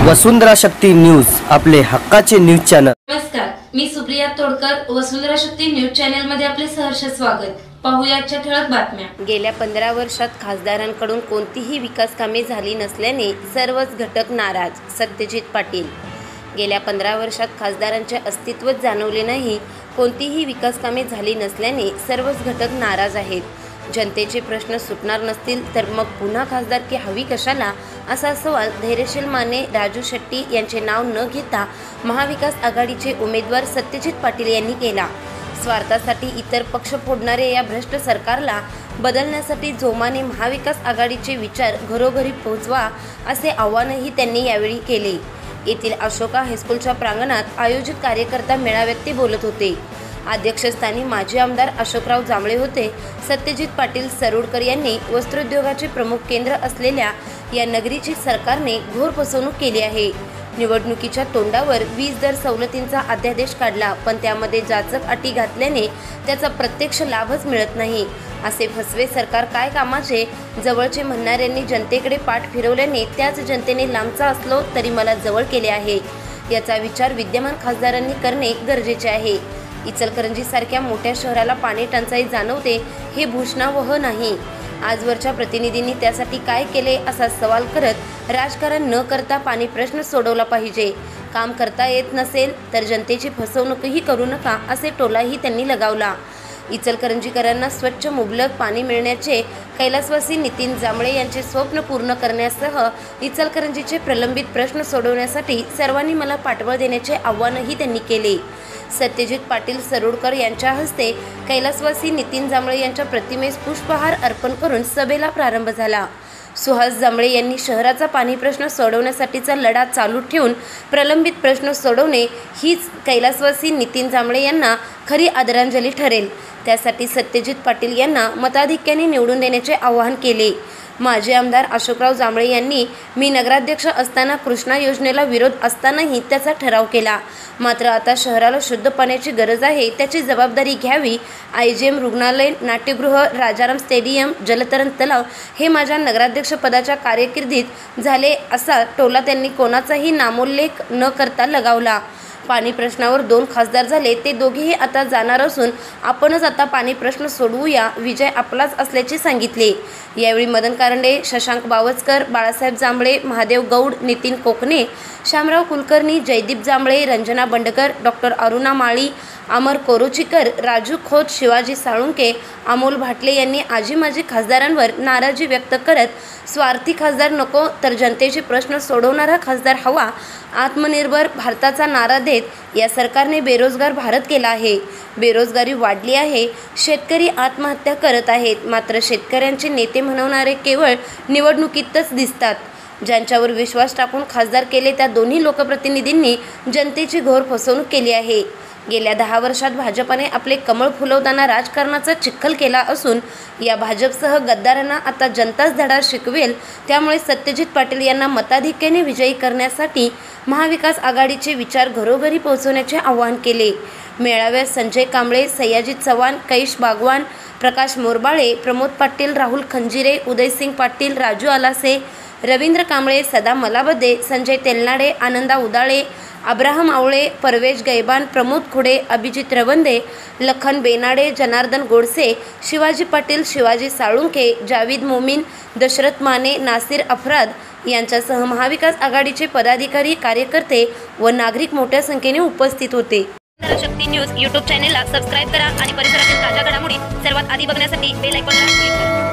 वसुंधरा शक्ती news, आपले हक्काचे news channel. नमस्कार, मी सुप्रिया तोडकर, वसुंधरा शक्ती न्यूज चॅनल मध्ये आपले सहर्ष स्वागत। पाहूया आजच्या ठळक बातम्या। गेल्या 15 वर्षात खासदारांकडून कोणतीही विकास कामे झाली नसल्याने सर्वच घटक नाराज। सत्यजित पाटील। गेल्या 15 वर्षात खासदारांचे अस्तित्वच जाणवले नाही, कोणतीही विकास कामे झाली नसल्याने सर्वच घटक नाराज आहेत। जनतेचे प्रश्न सुटणार नसतील तर मग पुन्हा खासदारकी हवी कशाला, असा सवाल धैर्यशील माने राजू शेट्टी यांचे नाव न घेता महाविकास आघाडीचे उमेदवार सत्यजित पाटील यांनी केला। स्वार्थासाठी इतर पक्ष फोडणारे या भ्रष्ट सरकारला बदलण्यासाठी जोमाने महाविकास आघाडीचे विचार घरोघरी पोहोचवा, असे आवाहनही त्यांनी यावेळी केले। येथील अशोका हायस्कूलच्या प्रांगणात आयोजित कार्यकर्ता मेळाव्यात ते बोलत होते। अध्यक्षस्थानी माजी आमदार अशोकराव जांभळे होते। सत्यजित पाटील सरोडकर यांनी वस्त्रोद्योगाचे प्रमुख केंद्र असलेल्या या नगरीची सरकारने घोर फसवणूक केली आहे। निवडणुकीच्या तोंडावर वीज दर सवलतींचा अध्यादेश काढला, पण त्यामध्ये जाचक अटी घातल्याने त्याचा प्रत्यक्ष लाभच मिळत नाही। असे फसवे सरकार काय कामाचे, जवळचे म्हणणाऱ्यांनी जनतेकडे पाठ फिरवल्याने त्याच जनतेने लांबचा असलो तरी मला जवळ केले आहे, याचा विचार विद्यमान खासदारांनी करणे गरजेचे आहे। इचलकरंजी सारख्या मोठ्या शहराला पाणी टंचाई जाणवते, हे भूषणावह नाही। आजवरच्या प्रतिनिधींनी त्यासाठी काय केले, असा सवाल करत राजकारण न करता पाणी प्रश्न सोडवला पाहिजे। काम करता येत नसेल तर जनतेची फसवणूकही करू नका, असे टोलाही त्यांनी लगावला। इचलकरंजीकरांना स्वच्छ मुबलक पाणी मिळण्याचे कैलासवासी नितीन जांभळे यांचे स्वप्न पूर्ण करण्यासह इचलकरंजीचे प्रलंबित प्रश्न सोडवण्यासाठी सर्वांनी मला पाठबळ देण्याचे आवाहनही त्यांनी केले। सत्यजित पाटील सरोडकर यांच्या हस्ते कैलासवासी नितीन जांभळे यांच्या प्रतिमेस पुष्पहार अर्पण करून सभेला प्रारंभ झाला। सुहास जांभळे यांनी शहराचा पाणी प्रश्न सोडवण्यासाठीचा लढा चालू ठेवून प्रलंबित प्रश्न सोडवणे हीच कैलासवासी नितीन जांभळे यांना खरी आदरांजली ठरेल। त्यासाठी सत्यजित पाटील यांना मताधिक्याने निवडून देण्याचे आवाहन केले। माजी आमदार अशोकराव जांभळे यांनी मी नगराध्यक्ष असताना कृष्णा योजनेला विरोध असतानाही त्याचा ठराव केला, मात्र आता शहराला शुद्ध पाण्याची गरज आहे, त्याची जबाबदारी घ्यावी। IGM रुग्णालय, नाट्यगृह, राजाराम स्टेडियम, जलतरण तलाव हे माझ्या नगराध्यक्षपदाच्या कारकिर्दीत झाले, असा टोला त्यांनी कोणाचाही नामोल्लेख न करता लगावला। पाणी प्रश्नावर 2 खासदार झाले, ते दोघेही आता जाणार असून आपणच आता पाणी प्रश्न सोडवूया, विजय आपलाच असल्याचे सांगितले। यावेळी मदन कारंडे, शशांक बावस्कर, बाळासाहेब जांभळे, महादेव गौड, नितीन कोकणे, शामराव कुलकर्णी, जयदीप जांभळे, रंजना बंडकर, डॉक्टर अरुणा माळी, अमर कोरोचीकर, राजू खोत, शिवाजी साळुंके, अमोल भाटले यांनी आजी माजी खासदारांवर नाराजी व्यक्त करत स्वार्थी खासदार नको तर जनतेचे प्रश्न सोडवणारा खासदार हवा, आत्मनिर्भर भारताचा नारा देत या सरकारने बेरोजगार भारत केला आहे। बेरोजगारी वाढली आहे, शेतकरी आत्महत्या करत आहेत, मात्र शेतकऱ्यांचे नेते म्हणवणारे केवळ निवडणुकीतच दिसतात। ज्यांच्यावर विश्वास टाकून खासदार केले त्या दोन्ही लोकप्रतिनिधींनी जनतेची घोर फसवणूक केली आहे। गेल्या 10 वर्षात भाजपाने आपले कमळ फुलवताना राजकारणाचा चिखल केला असून या भाजपसह गद्दारांना आता जनताच धडा शिकवेल। त्यामुळे सत्यजित पाटील यांना मताधिक्याने विजयी करण्यासाठी महाविकास आघाडीचे विचार घरोघरी पोहोचवण्याचे आवाहन केले। मेळाव्यात संजय कांबळे, सयाजी चव्हाण, कैश बागवान, प्रकाश मोरबाळे, प्रमोद पाटील, राहुल खंजिरे, उदयसिंग पाटील, राजू आलासे, रवींद्र कांबळे, सदा मलाबदे, संजय तेलनाडे, आनंदा उदाळे, अब्राहम आवळे, परवेश गैबान, प्रमोद खुडे, अभिजित रवंदे, लखन बेनाडे, जनार्दन गोडसे, शिवाजी पाटील, शिवाजी साळुंके, जावेद मोमीन, दशरथ माने, नासिर अफराद यांच्यासह महाविकास आघाडीचे पदाधिकारी, कार्यकर्ते व नागरिक मोठ्या संख्येने उपस्थित होते। शक्ती न्यूज YouTube चॅनेलला सबस्क्राइब करा आणि परिसरातील ताज्या घडामोडी सर्वात आधी बघण्यासाठी बेल आयकॉनला क्लिक करा।